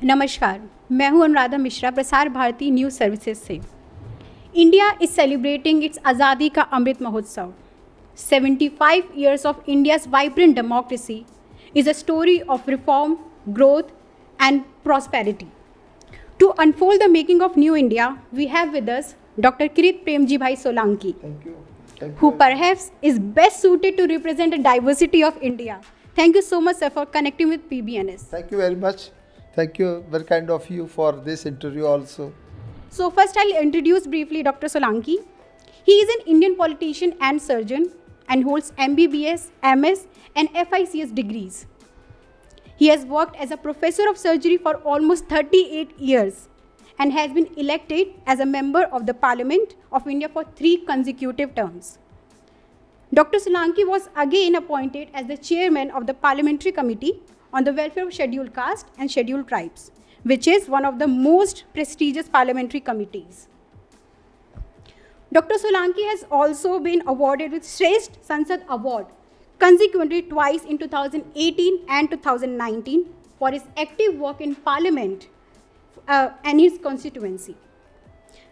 नमस्कार, मैं हूं अनुराधा मिश्रा, प्रसार भारती न्यूज़ सर्विसेज से। इंडिया इज सेलिब्रेटिंग इट्स आज़ादी का Amrit Mahotsav. 75 years of India's vibrant democracy is a story of reform, growth, and prosperity. To unfold the making of New India, we have with us Dr. Kirit Premjibhai Solanki, Thank you. who perhaps is best suited to represent the diversity of India. Thank you so much, sir, for connecting with PBNS. Thank you very much. Thank you, very kind of you for this interview also. So first I'll introduce briefly Dr. Solanki. He is an Indian politician and surgeon and holds MBBS, MS and FICS degrees. He has worked as a professor of surgery for almost 38 years and has been elected as a member of the Parliament of India for 3 consecutive terms. Dr. Solanki was again appointed as the chairman of the Parliamentary Committee on the Welfare of Scheduled Caste and Scheduled Tribes, which is one of the most prestigious parliamentary committees. Dr. Solanki has also been awarded with Shreshth Sansad Award consequently twice in 2018 and 2019 for his active work in Parliament and his constituency.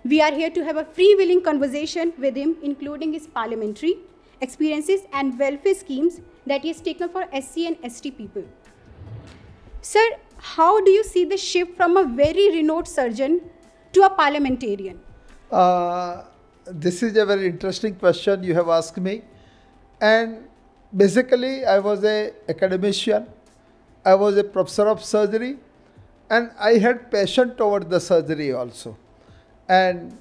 We are here to have a freewheeling conversation with him, including his parliamentary experiences and welfare schemes that he has taken for SC and ST people. Sir, how do you see the shift from a very renowned surgeon to a parliamentarian? This is a very interesting question you have asked me. And basically, I was an academician. I was a professor of surgery. And I had passion toward the surgery also. And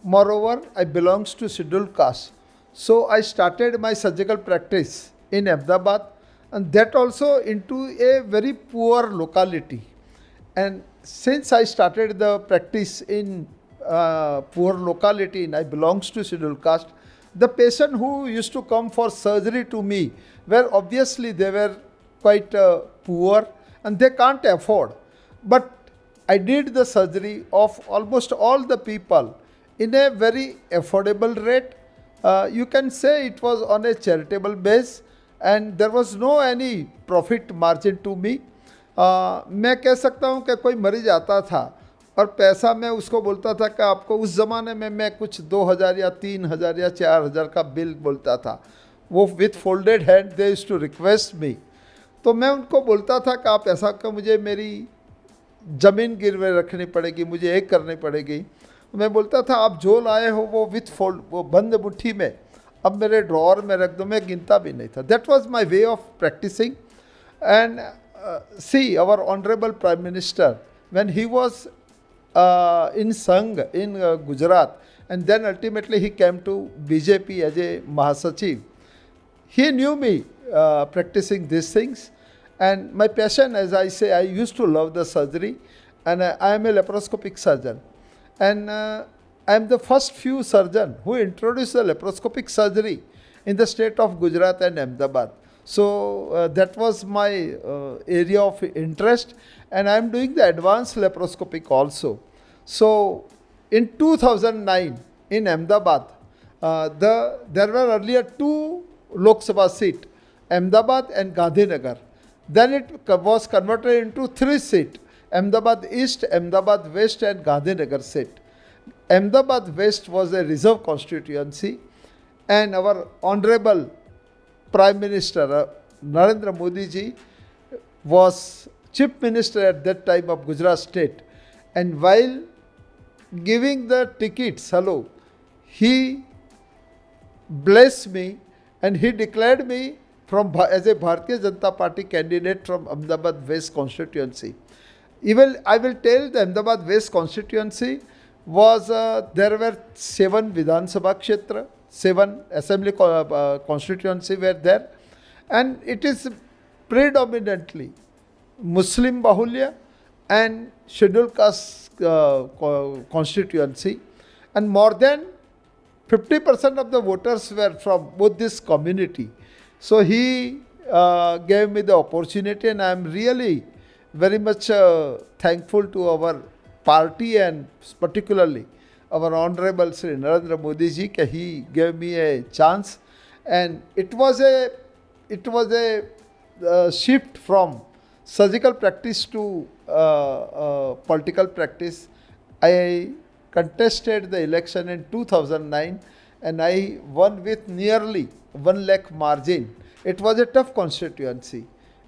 moreover, I belongs to scheduled caste. So I started my surgical practice in Ahmedabad, and that also into a very poor locality. And since I started the practice in poor locality and I belongs to scheduled caste, the patient who used to come for surgery to me were obviously they were quite poor and they can't afford. But I did the surgery of almost all the people in a very affordable rate. You can say it was on a charitable base and there was no any profit margin to me. मैं कह सकता हूँ कि कोई मरीज आता था और पैसा मैं उसको बोलता था कि आपको उस ज़माने में मैं कुछ 2000 या 3000 या 4000 का बिल बोलता था. वो with folded hand they used to request me. तो मैं उनको बोलता था कि आप ऐसा कि मुझे मेरी ज़मीन गिरवे रखनी पड़ेगी, मुझे एक करनी पड़ेगी. मैं बोलता था आप जो लाए हो वो विथ फोल्ड वो बंद मुट्ठी में अब मेरे ड्रॉअर में रख दो, मैं गिनता भी नहीं था. That was my way of practicing. And see our honourable prime minister when he was in Sangh in Gujarat and then ultimately he came to BJP as a Mahasachiv. He knew me practicing these things and my passion, as I say, I used to love the surgery and I am a laparoscopic surgeon and I am the first few surgeon who introduced the laparoscopic surgery in the state of Gujarat and Ahmedabad. So that was my area of interest and I am doing the advanced laparoscopic also. So in 2009 in Ahmedabad, there were earlier 2 Lok Sabha seats, Ahmedabad and Gandhinagar. Then it was converted into 3 seats, Ahmedabad East, Ahmedabad West and Gandhinagar seat. Ahmedabad West was a reserve constituency and our Honorable Prime Minister Narendra Modi ji was Chief Minister at that time of Gujarat State. And while giving the tickets, he blessed me and he declared me as a Bharatiya Janata Party candidate from Ahmedabad West constituency. Even I will tell the Ahmedabad West constituency was, there were 7 Vidhan Sabha Kshetra, 7 assembly constituency were there and it is predominantly Muslim Bahulya and scheduled caste constituency and more than 50% of the voters were from both this community. So he gave me the opportunity and I am really very much thankful to our party and particularly our Honorable Sri Narendra Modi ji that he gave me a chance and it was a shift from surgical practice to political practice. I contested the election in 2009 and I won with nearly 1 lakh margin. It was a tough constituency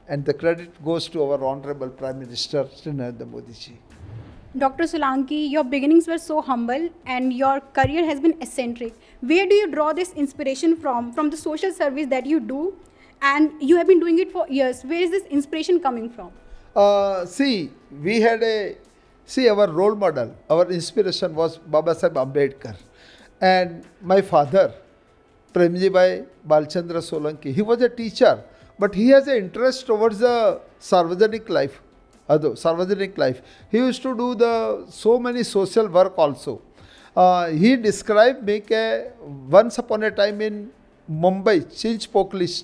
and the credit goes to our Honorable Prime Minister Shri Narendra Modi ji. Dr. Solanki, your beginnings were so humble and your career has been eccentric. Where do you draw this inspiration from? From the social service that you do, and you have been doing it for years. Where is this inspiration coming from? Our role model, our inspiration was Baba Sahib Ambedkar. And my father, Premjibhai Solanki, he was a teacher, but he has an interest towards the Sarvajanik life. Sarvajanik life. He used to do so many social work also. He described me that once upon a time in Mumbai, Chinchpokli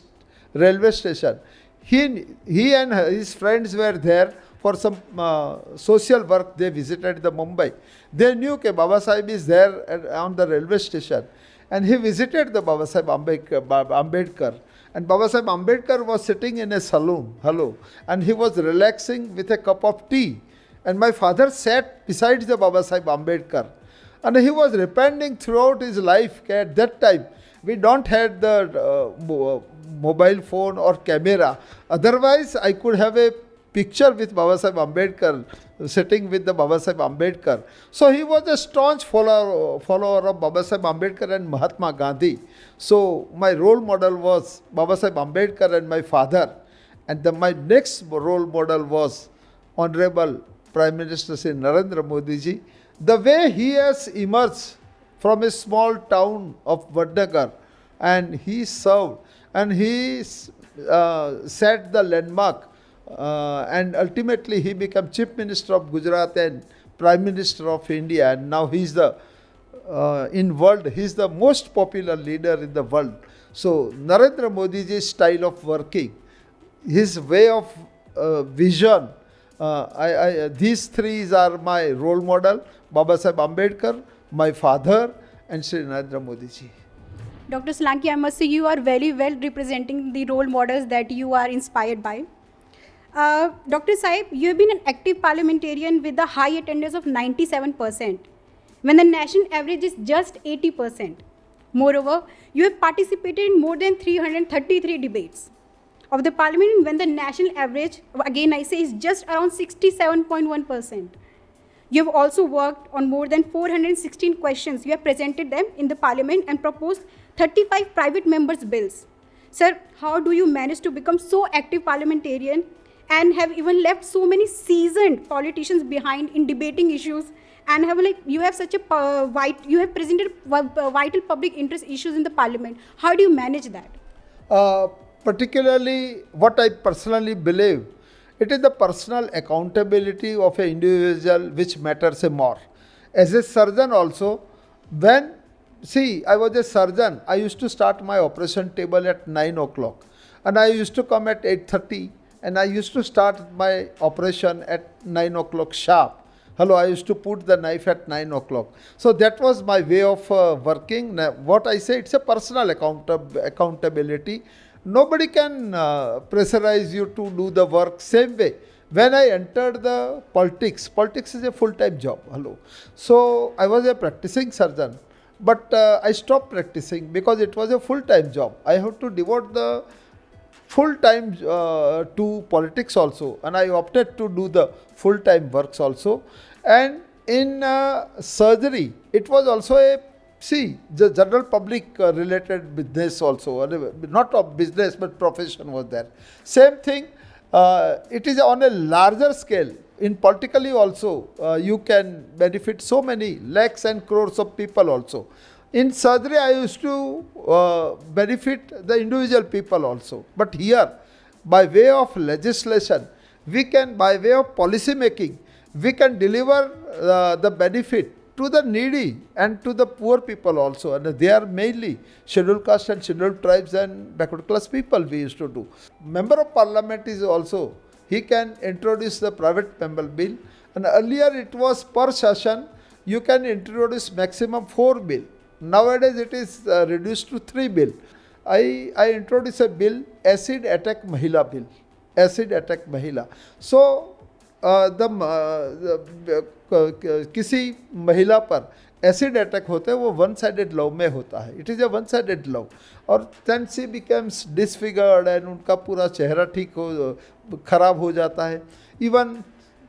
railway station, he and his friends were there for some social work. They visited the Mumbai. They knew that Baba Sahib is there on the railway station. And he visited the Baba Sahib Ambedkar. And Baba Sahib Ambedkar was sitting in a saloon, and he was relaxing with a cup of tea. And my father sat beside the Baba Sahib Ambedkar. And he was repenting throughout his life. At that time, we don't have the mobile phone or camera. Otherwise, I could have a picture with Baba Sahib Ambedkar, sitting with the Baba Sahib Ambedkar. So he was a staunch follower of Baba Sahib Ambedkar and Mahatma Gandhi. So my role model was Baba Sahib Ambedkar and my father. And my next role model was Honorable Prime Minister Shri Narendra Modi ji. The way he has emerged from a small town of Vadnagar and he served and he set the landmark and ultimately he became Chief Minister of Gujarat and Prime Minister of India, and now he is the most popular leader in the world. So Narendra Modi ji's style of working, his way of vision, these three are my role model: Baba Sahib Ambedkar, my father, and Shri Narendra Modi ji. Dr. Solanki, I must say you are very well representing the role models that you are inspired by. Dr. Sahib, you have been an active parliamentarian with a high attendance of 97%, when the national average is just 80%. Moreover, you have participated in more than 333 debates of the parliament, when the national average, again I say, is just around 67.1%. You have also worked on more than 416 questions. You have presented them in the parliament and proposed 35 private members' bills. Sir, how do you manage to become so active parliamentarian and have even left so many seasoned politicians behind in debating issues, and you have presented vital public interest issues in the parliament? How do you manage that? Particularly, what I personally believe, it is the personal accountability of an individual which matters more. As a surgeon also, I was a surgeon, I used to start my operation table at 9 o'clock and I used to come at 8:30 and I used to start my operation at 9 o'clock sharp. I used to put the knife at 9 o'clock. So that was my way of working. Now, what I say, it's a personal accountability. Nobody can pressurize you to do the work same way. When I entered the politics is a full-time job. So I was a practicing surgeon, but I stopped practicing because it was a full-time job. I have to devote the full-time to politics also, and I opted to do the full-time works also. And in surgery, it was also the general public related business also, not of business but profession was there. Same thing, it is on a larger scale. In politically also, you can benefit so many lakhs and crores of people also. In surgery, I used to benefit the individual people also. But here, by way of legislation, by way of policy making, we can deliver the benefit to the needy and to the poor people also. And they are mainly scheduled caste and scheduled tribes and backward class people we used to do. Member of Parliament is also, he can introduce the private member bill. And earlier it was per session, you can introduce maximum 4 bill. Nowadays it is reduced to 3 bill. I introduced a bill, Acid Attack Mahila Bill. acid attack महिला. So किसी महिला पर acid attack होते हैं वो one sided love में होता है. It is a one sided love. और then she becomes disfigured and उनका पूरा चेहरा खराब हो जाता है. इवन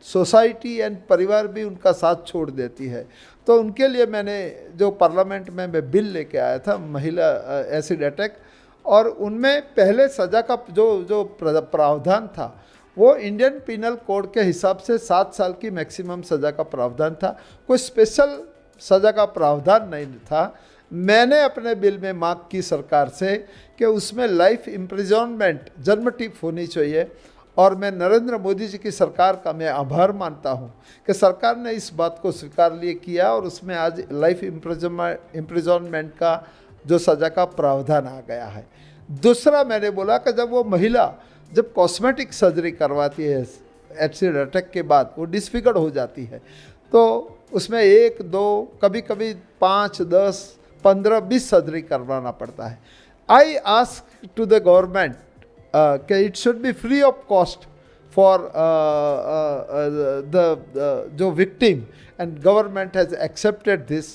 सोसाइटी एंड परिवार भी उनका साथ छोड़ देती है. तो उनके लिए मैंने जो पार्लियामेंट में मैं बिल लेके आया था महिला एसिड अटैक, और उनमें पहले सज़ा का जो प्रावधान था वो इंडियन पिनल कोड के हिसाब से 7 साल की मैक्सिमम सज़ा का प्रावधान था. कोई स्पेशल सज़ा का प्रावधान नहीं था. मैंने अपने बिल में मांग की सरकार से कि उसमें लाइफ इम्प्रिजनमेंट जन्मठीप होनी चाहिए. और मैं नरेंद्र मोदी जी की सरकार का मैं आभार मानता हूं कि सरकार ने इस बात को स्वीकार लिए किया और उसमें आज लाइफ इम्प्रिजनमेंट का जो सज़ा का प्रावधान आ गया है. दूसरा मैंने बोला कि जब वो महिला जब कॉस्मेटिक सर्जरी करवाती है एसिड अटैक के बाद, वो डिसफिगर्ड हो जाती है, तो उसमें 1, 2, कभी कभी 5, 10, 15, 20 सर्जरी करवाना पड़ता है. I ask to the government कि it should be free of cost for the जो victim, and government has accepted this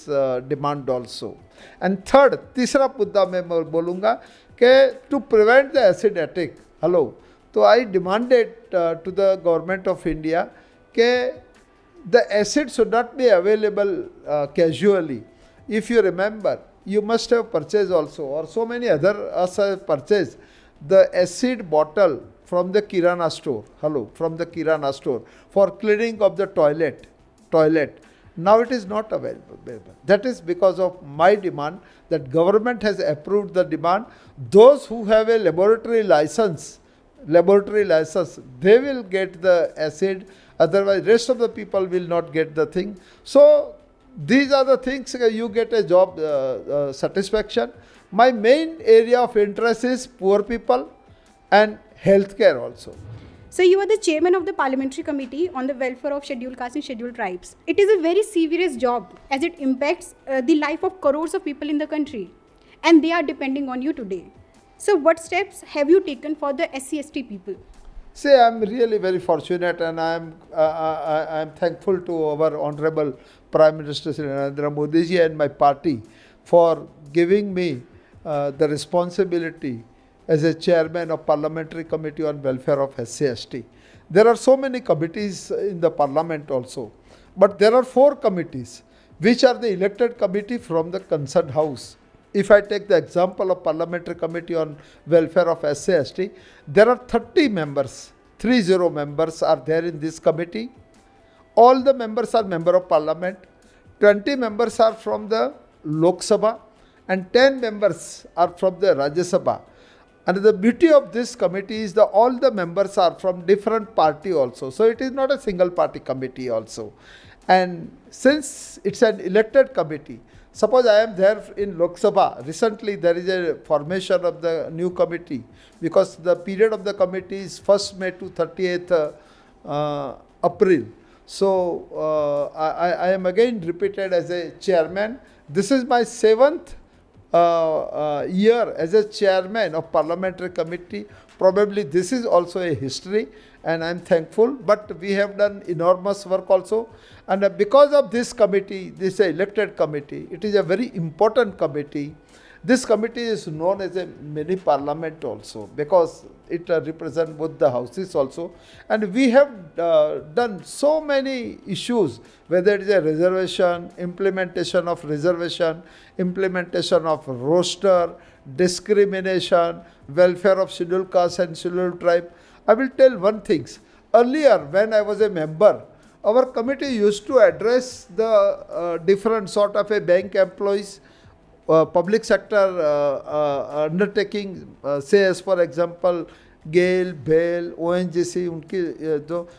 demand also. And third, तीसरा मुद्दा मैं बोलूँगा कि to prevent the acid attack, तो I demanded to the government of India के the acid should not be available casually. If you remember, you must have purchased also, or so many other us have purchased the acid bottle from the kirana store. From the kirana store for cleaning of the toilet. Now it is not available. That is because of my demand, that government has approved the demand. Those who have a laboratory license, they will get the acid. Otherwise, rest of the people will not get the thing. So these are the things you get a job satisfaction. My main area of interest is poor people and healthcare also. So you are the chairman of the Parliamentary Committee on the Welfare of Scheduled Castes and Scheduled Tribes. It is a very serious job as it impacts the life of crores of people in the country, and they are depending on you today. So what steps have you taken for the SC/ST people? See, I am really very fortunate, and I am thankful to our Honorable Prime Minister Shri Narendra Modi ji and my party for giving me the responsibility as a chairman of Parliamentary Committee on Welfare of SC/ST. There are so many committees in the Parliament also, but there are 4 committees which are the elected committee from the concerned house. If I take the example of Parliamentary Committee on Welfare of SC/ST, there are 30 members, 30 members are there in this committee. All the members are member of Parliament. 20 members are from the Lok Sabha and 10 members are from the Rajya Sabha. And the beauty of this committee is that all the members are from different party also. So it is not a single party committee also. And since it's an elected committee, suppose I am there in Lok Sabha. Recently there is a formation of the new committee because the period of the committee is 1st May to 30th April. So I am again repeated as a chairman. This is my 7th year as a chairman of Parliamentary Committee. Probably this is also a history, and I am thankful, but we have done enormous work also. And because of this committee, this elected committee, it is a very important committee. This committee is known as a mini parliament also because it represents both the houses also. And we have done so many issues, whether it is a reservation, implementation of reservation, implementation of roster, discrimination, welfare of scheduled caste and scheduled tribe. I will tell one thing. Earlier, when I was a member, our committee used to address the different sort of a bank employees, public sector undertaking, say as for example, GAIL, BAIL, ONGC,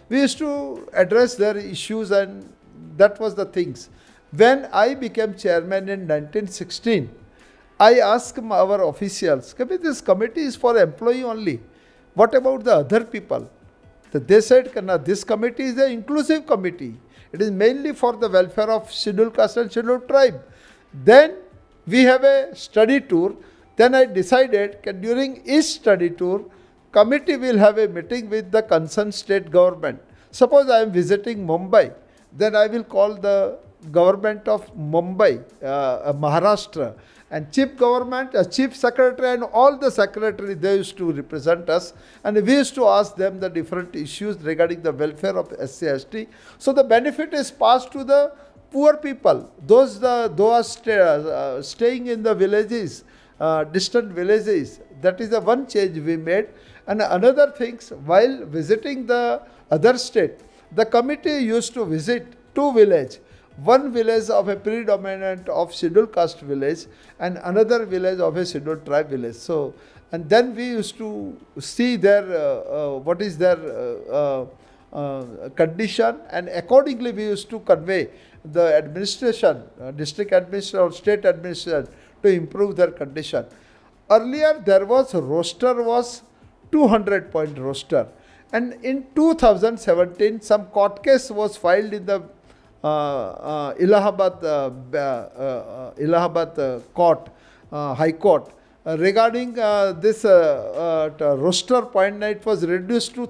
we used to address their issues, and that was the things. When I became chairman in 1916, I asked our officials, this committee is for employee only. What about the other people? They said, this committee is an inclusive committee. It is mainly for the welfare of scheduled caste and scheduled tribe. Then we have a study tour. Then I decided that during each study tour, committee will have a meeting with the concerned state government. Suppose I am visiting Mumbai, then I will call the government of Mumbai, Maharashtra, and chief government, chief secretary, and all the secretary, they used to represent us, and we used to ask them the different issues regarding the welfare of SC/ST. So the benefit is passed to the poor people, those are staying in the villages, distant villages. That is the one change we made. And another things, while visiting the other state, the committee used to visit two villages. One village of a predominant of scheduled caste village and another village of a scheduled tribe village. So, and then we used to see their what is their condition, and accordingly we used to convey the administration, district administration or state administration, to improve their condition. Earlier there was roster was 200-point roster, and in 2017 some court case was filed in the Allahabad court, High Court, regarding this roster point. It was reduced to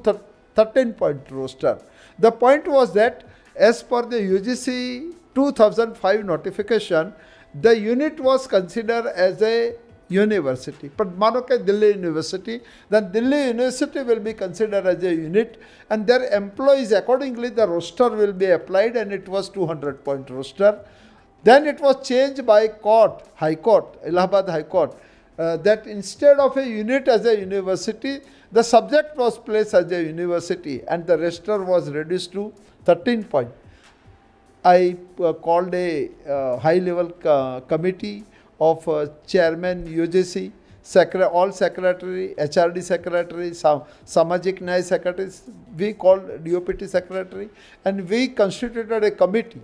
13-point roster. The point was that as per the UGC 2005 notification, the unit was considered as a university. But mano ke Delhi University, then Delhi University will be considered as a unit, and their employees, accordingly the roster will be applied, and it was 200-point roster. Then it was changed by court, High Court, Allahabad High Court, that instead of a unit as a university, the subject was placed as a university, and the roster was reduced to 13 points. I called a high-level committee of chairman UGC, all secretary, HRD secretary, Samajik Nyay secretaries. We called DOPT secretary, and we constituted a committee,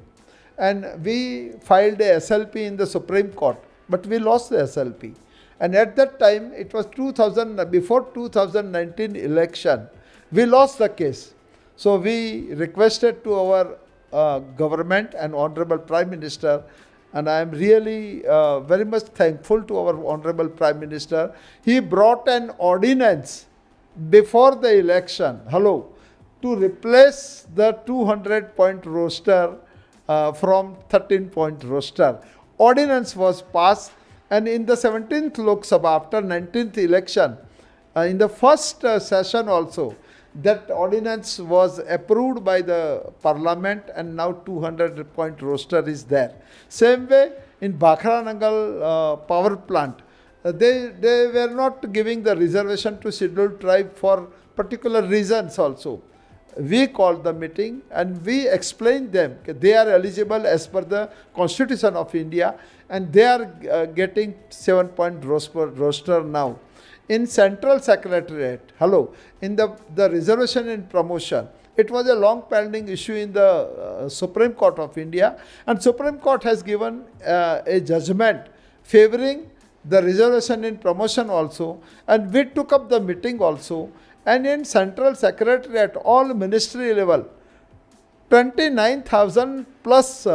and we filed a SLP in the Supreme Court, but we lost the SLP. And at that time, it was before 2019 election, we lost the case. So we requested to our government and Honorable Prime Minister, and I am really very much thankful to our Honorable Prime Minister. He brought an ordinance before the election, to replace the 200-point roster from 13-point roster. Ordinance was passed, and in the 17th Lok Sabha, after 19th election, in the first session also, that ordinance was approved by the parliament, and now 200-point roster is there. Same way in Bakharanangal power plant, they were not giving the reservation to scheduled tribe for particular reasons also. We called the meeting and we explained them that they are eligible as per the Constitution of India, and they are getting 7-point roster now. In Central Secretariat, in the reservation and promotion, it was a long pending issue in the Supreme Court of India, and Supreme Court has given a judgment favoring the reservation in promotion also, and we took up the meeting also. And in Central Secretariat, all ministry level, 29,000 plus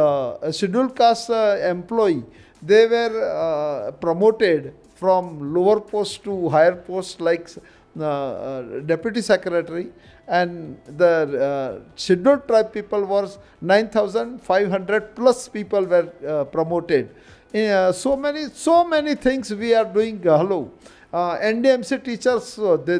scheduled caste employee, they were promoted from lower post to higher post, like deputy secretary, and the scheduled tribe people was 9,500 plus people were promoted. So many things we are doing. NDMC teachers, they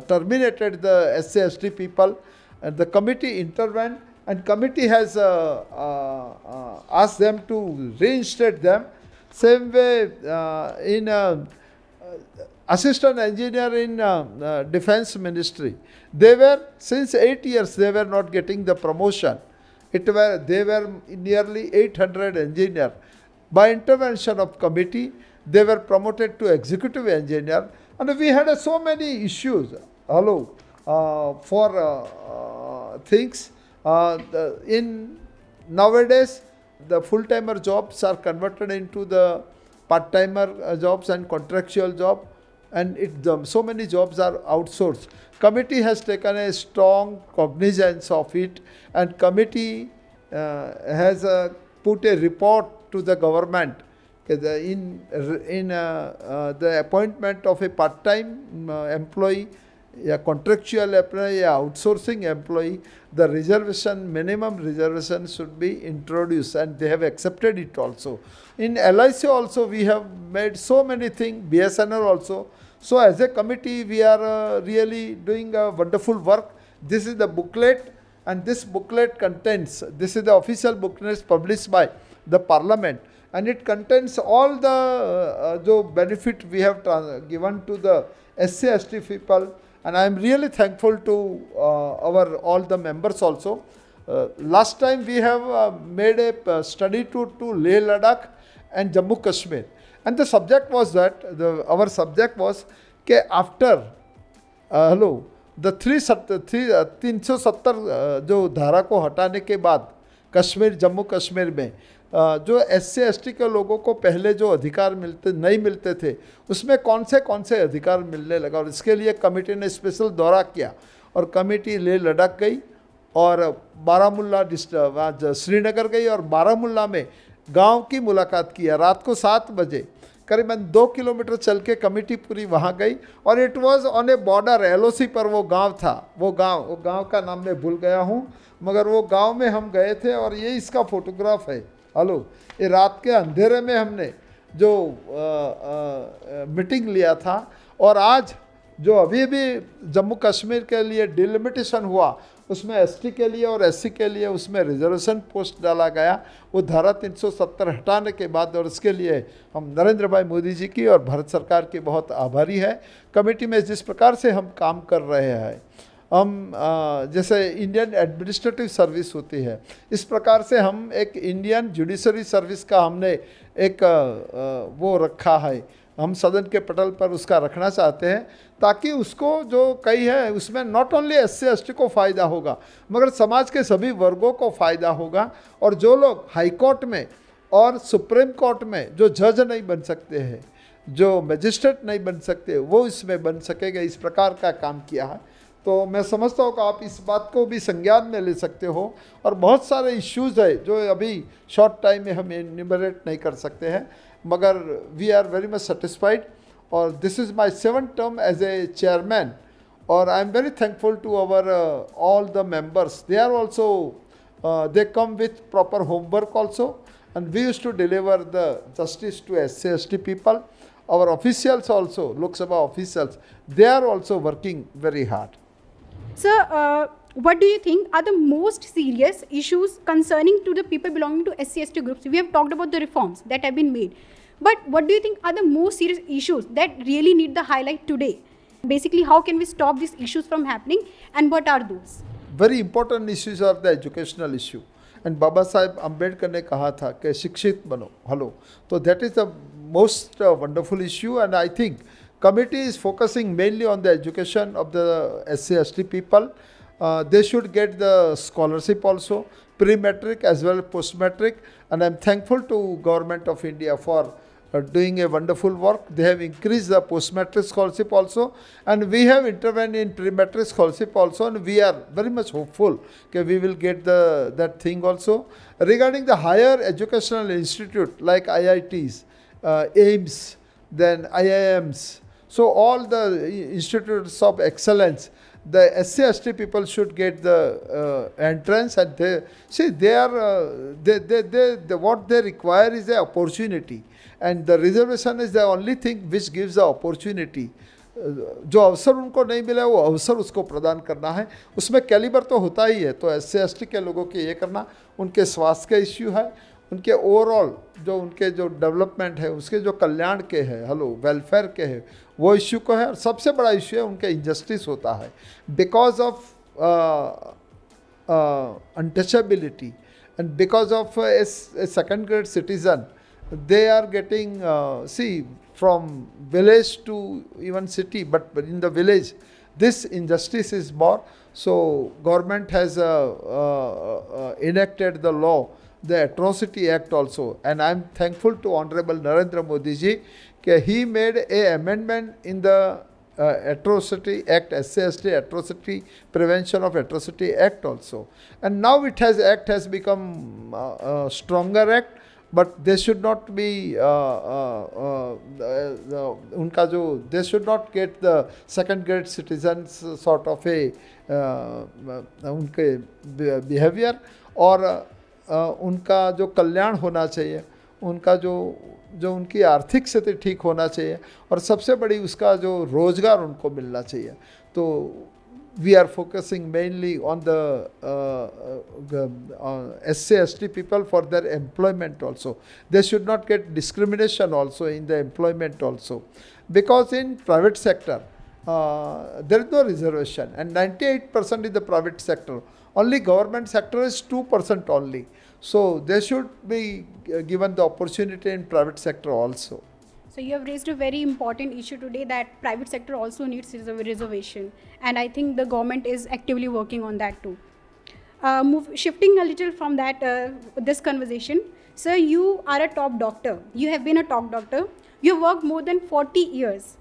terminated the SC/ST people, and the committee intervened, and committee has asked them to reinstate them. Same way in assistant engineer in defense ministry, they were since 8 years they were not getting the promotion. They were nearly 800 engineer. By intervention of committee, they were promoted to executive engineer, and we had so many issues for things. In nowadays, the full-timer jobs are converted into the part-timer jobs and contractual job, and so many jobs are outsourced. Committee has taken a strong cognizance of it, and committee has put a report to the government in the appointment of a part-time employee, a contractual employee, a outsourcing employee, the reservation, minimum reservation should be introduced, and they have accepted it also. In LIC also we have made so many things, BSNL also. So as a committee we are really doing a wonderful work. This is the booklet, and this booklet contains, this is the official booklet published by the Parliament, and it contains all the benefit we have given to the SC/ST people. And I am really thankful to all the members also. Last time we have made a study tour to Leh Ladakh and Jammu Kashmir, and the subject was that our subject was that after the 370 जो धारा को हटाने के बाद कश्मीर जम्मू कश्मीर में जो SC/ST के लोगों को पहले जो अधिकार नहीं मिलते थे, उसमें कौन से अधिकार मिलने लगा, और इसके लिए कमेटी ने स्पेशल दौरा किया, और कमेटी लेह लद्दाख गई और बारामुल्ला श्रीनगर गई और बारामुल्ला में गांव की मुलाकात किया। रात को 7 बजे करीबन 2 किलोमीटर चल के कमेटी पूरी वहाँ गई, और it was on A border, LOC पर वो गांव था। वो गांव का नाम मैं भूल गया हूँ, मगर वो गांव में हम गए थे, और ये इसका फोटोग्राफ है। ये रात के अंधेरे में हमने जो मीटिंग लिया था, और आज जो अभी भी जम्मू कश्मीर के लिए डिलिमिटेशन हुआ, उसमें ST के लिए और SC के लिए उसमें रिजर्वेशन पोस्ट डाला गया, वो धारा 370 हटाने के बाद, और इसके लिए हम नरेंद्र भाई मोदी जी की और भारत सरकार की बहुत आभारी है। कमेटी में जिस प्रकार से हम काम कर रहे हैं, हम जैसे इंडियन एडमिनिस्ट्रेटिव सर्विस होती है, इस प्रकार से हम एक इंडियन जुडिशरी सर्विस का हमने एक वो रखा है, हम सदन के पटल पर उसका रखना चाहते हैं, ताकि उसको जो कई है उसमें नॉट ओनली SC/ST को फ़ायदा होगा, मगर समाज के सभी वर्गों को फ़ायदा होगा। और जो लोग हाई कोर्ट में और सुप्रीम कोर्ट में जो जज नहीं बन सकते हैं, जो मजिस्ट्रेट नहीं बन सकते, वो इसमें बन सकेगा। इस प्रकार का काम किया है। तो मैं समझता हूँ कि आप इस बात को भी संज्ञान में ले सकते हो, और बहुत सारे इश्यूज़ है जो अभी शॉर्ट टाइम में हम एन्यूमरेट नहीं कर सकते हैं, मगर we are very much satisfied. और this is my 7th term as a chairman, और I am very thankful to our all the members. They are also, they come with proper homework also, and we used to deliver the justice to SC/ST people. Our officials also, Lok Sabha officials, they are also working very hard. Sir, what do you think are the most serious issues concerning to the people belonging to SC/ST groups? We have talked about the reforms that have been made, but what do you think are the most serious issues that really need the highlight today? Basically, how can we stop these issues from happening, and what are those? Very important issues are the educational issue. And Baba Sahib Ambedkar ने कहा था कि शिक्षित बनो, तो that is the most wonderful issue, and I think committee is focusing mainly on the education of the SC/ST people. They should get the scholarship also, pre-matric as well as post-matric, and I am thankful to Government of India for doing a wonderful work. They have increased the post-matric scholarship also, and we have intervened in pre-matric scholarship also, and we are very much hopeful that we will get that thing also. Regarding the higher educational institute like IITs, AIMS, then IIMs, so all the institutes of excellence, the SC/ST people should get the entrance, and what they require is the opportunity, and the reservation is the only thing which gives the opportunity. जो अवसर उनको नहीं मिला वो अवसर उसको प्रदान करना है, उसमें कैलिबर तो होता ही है। तो SC/ST के लोगों के ये करना, उनके स्वास्थ्य का इश्यू है, उनके ओवरऑल जो उनके जो डेवलपमेंट है, उसके जो कल्याण के है, वेलफेयर के है, वो इश्यू को है। और सबसे बड़ा इश्यू है उनके इंजस्टिस होता है, because of untouchability and because of A second grade citizen, they are getting from village to even city, but in the village this injustice is more. So government has enacted the law, the Atrocity Act also, and I am thankful to Honorable Narendra Modi ji that he made a amendment in the Atrocity Act, SC/ST Atrocity Prevention of Atrocity Act also, and now act has become a stronger act, but they should not be उनका जो they should not get the second grade citizens sort of a उनके behavior, और उनका जो कल्याण होना चाहिए, उनका जो उनकी आर्थिक स्थिति ठीक होना चाहिए, और सबसे बड़ी उसका जो रोज़गार उनको मिलना चाहिए. तो we are focusing mainly on the SC/ST people for their employment also. They should not get discrimination also in the employment also, because in private sector there is no reservation, and 98% is the private sector. Only government sector is 2% only. So they should be given the opportunity in private sector also. So you have raised a very important issue today, that private sector also needs reservation, and I think the government is actively working on that too. Shifting a little from that, this conversation, sir, you are a top doctor. You have been a top doctor. You have worked more than 40 years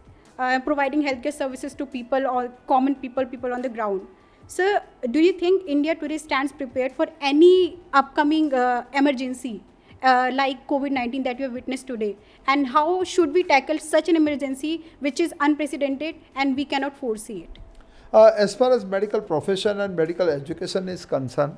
providing healthcare services to people, or common people on the ground. Sir, do you think India today stands prepared for any upcoming emergency like COVID-19 that you have witnessed today? And how should we tackle such an emergency which is unprecedented and we cannot foresee it? As far as medical profession and medical education is concerned,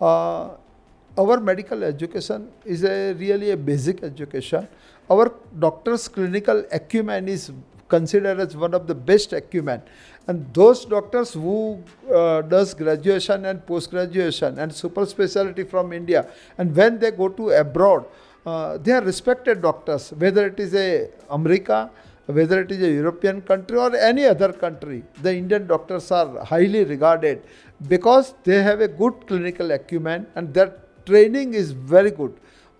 our medical education is really a basic education. Our doctors' clinical acumen is considered as one of the best acumen. And those doctors who does graduation and post-graduation and super specialty from India, and when they go to abroad, they are respected doctors, whether it is a America, whether it is a European country or any other country. The Indian doctors are highly regarded because they have a good clinical acumen and their training is very good.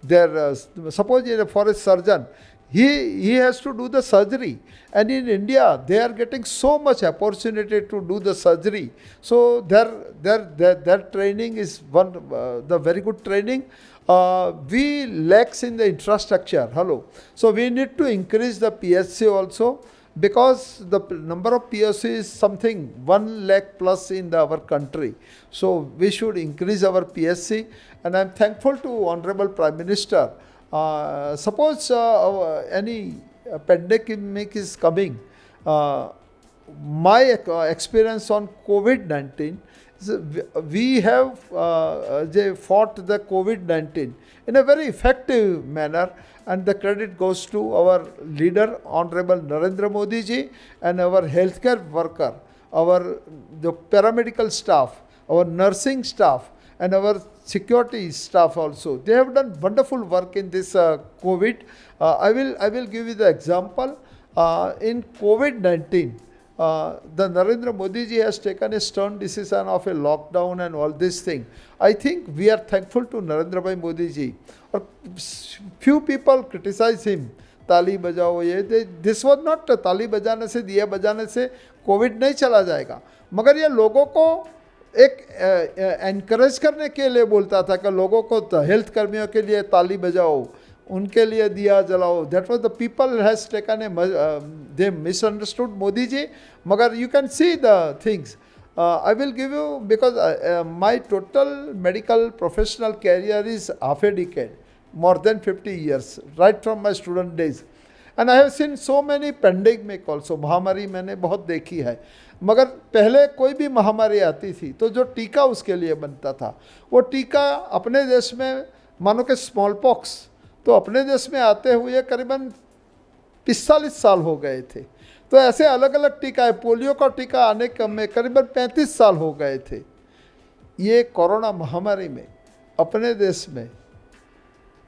Their suppose for a surgeon, he has to do the surgery, and in India they are getting so much opportunity to do the surgery. So their training is the very good training. We lacks in the infrastructure. So we need to increase the PSC also, because the number of PSC is something 1 lakh plus in our country. So we should increase our PSC, and I am thankful to Honorable Prime Minister. Suppose any pandemic is coming, my experience on COVID-19, we have fought the COVID-19 in a very effective manner, and the credit goes to our leader, Honorable Narendra Modi ji, and our healthcare worker, the paramedical staff, our nursing staff, and our security staff also. They have done wonderful work in this COVID. I will give you the example. In COVID-19, the Narendra Modi ji has taken a stern decision of a lockdown and all this thing. I think we are thankful to Narendra Bhai Modi ji. Few people criticize him. ताली बजाओ ये, this was not ताली बजाने से, दिया बजाने से Covid नहीं चला जाएगा, मगर ये लोगों को एक एनकरेज करने के लिए बोलता था कि लोगों को हेल्थ कर्मियों के लिए ताली बजाओ, उनके लिए दिया जलाओ. That was the people has taken they misunderstood Modi ji. मगर you can see the things. I will give you, because my total medical professional career is half a decade, more than 50 years, right from my student days. And I have seen so many pandemic also. महामारी मैंने बहुत देखी है, मगर पहले कोई भी महामारी आती थी तो जो टीका उसके लिए बनता था, वो टीका अपने देश में, मानो कि स्मॉल पॉक्स, तो अपने देश में आते हुए करीबन 45 साल हो गए थे. तो ऐसे अलग अलग टीका है. पोलियो का टीका आने में करीबन 35 साल हो गए थे. ये कोरोना महामारी में अपने देश में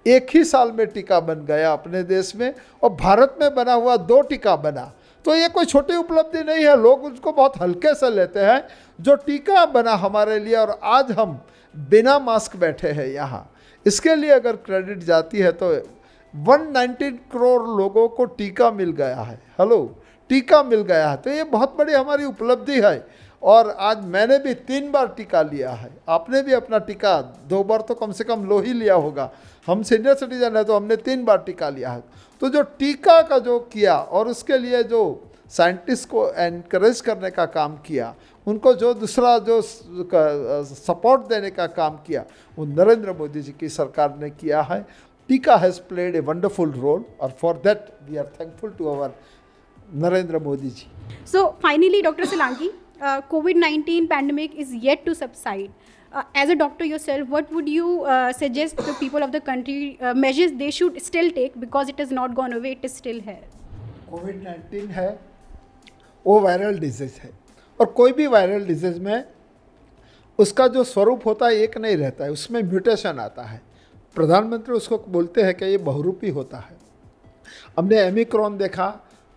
एक ही साल में टीका बन गया अपने देश में, और भारत में बना हुआ 2 टीका बना. तो ये कोई छोटी उपलब्धि नहीं है, लोग उसको बहुत हल्के से लेते हैं. जो टीका बना हमारे लिए, और आज हम बिना मास्क बैठे हैं यहाँ, इसके लिए अगर क्रेडिट जाती है तो 119 करोड़ लोगों को टीका मिल गया है. टीका मिल गया है, तो ये बहुत बड़ी हमारी उपलब्धि है. और आज मैंने भी 3 बार टीका लिया है. आपने भी अपना टीका 2 बार तो कम से कम लो ही लिया होगा. हम सीनियर सिटीजन है तो हमने 3 बार टीका लिया है. तो जो टीका का जो किया, और उसके लिए जो साइंटिस्ट को एनकरेज करने का काम किया, उनको जो दूसरा जो सपोर्ट देने का काम किया, वो नरेंद्र मोदी जी की सरकार ने किया है. Tika has played a wonderful role, or for that we are thankful to our Narendra Modi ji. So finally, Dr. Solanki, COVID-19 pandemic is yet to subside. As a doctor yourself, what would you suggest to people of the country measures they should still take, because it has not gone away, it is still here? कोविड-19 है, वो viral disease है, और कोई भी viral disease में उसका जो स्वरूप होता है एक नहीं रहता है, उसमें म्यूटेशन आता है. प्रधानमंत्री उसको बोलते हैं कि ये बहुरूपी होता है. हमने ओमिक्रॉन देखा,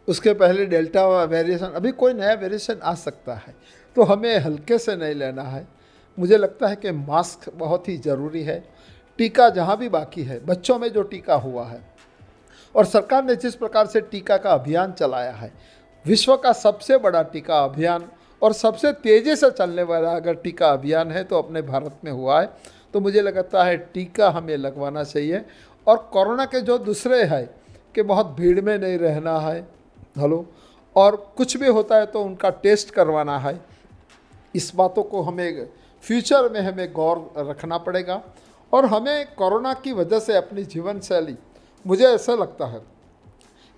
उसके पहले डेल्टा वेरिएशन, अभी कोई नया वेरिएशन आ सकता है, तो हमें हल्के से नहीं लेना है. मुझे लगता है कि मास्क बहुत ही ज़रूरी है. टीका जहाँ भी बाकी है, बच्चों में जो टीका हुआ है, और सरकार ने जिस प्रकार से टीका का अभियान चलाया है, विश्व का सबसे बड़ा टीका अभियान और सबसे तेज़ी से चलने वाला अगर टीका अभियान है तो अपने भारत में हुआ है. तो मुझे लगता है टीका हमें लगवाना चाहिए. और कोरोना के जो दूसरे है कि बहुत भीड़ में नहीं रहना है, और कुछ भी होता है तो उनका टेस्ट करवाना है. इस बातों को हमें फ्यूचर में हमें गौर रखना पड़ेगा. और हमें कोरोना की वजह से अपनी जीवन शैली, मुझे ऐसा लगता है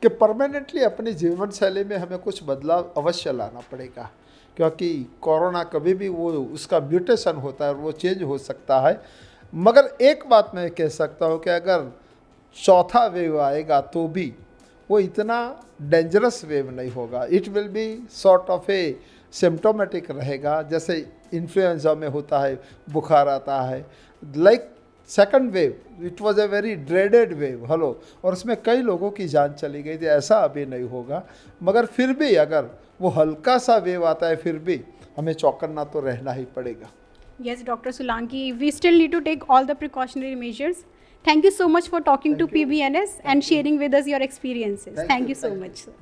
कि परमानेंटली अपनी जीवन शैली में हमें कुछ बदलाव अवश्य लाना पड़ेगा, क्योंकि कोरोना कभी भी वो उसका म्यूटेशन होता है और वो चेंज हो सकता है. मगर एक बात मैं कह सकता हूँ कि अगर चौथा वेव आएगा तो भी वो इतना डेंजरस वेव नहीं होगा. It will be sort of A symptomatic रहेगा, जैसे इन्फ्लुएंजा में होता है, बुखार आता है. Like second wave, it was a very dreaded wave, और उसमें कई लोगों की जान चली गई थी. ऐसा अभी नहीं होगा, मगर फिर भी अगर वो हल्का सा वेव आता है फिर भी हमें चौकन्ना तो रहना ही पड़ेगा. Yes, Dr. Solanki, we still need to take all the precautionary measures. Thank you so much for talking to PBNS and sharing with us your experiences. Thank you so much, sir.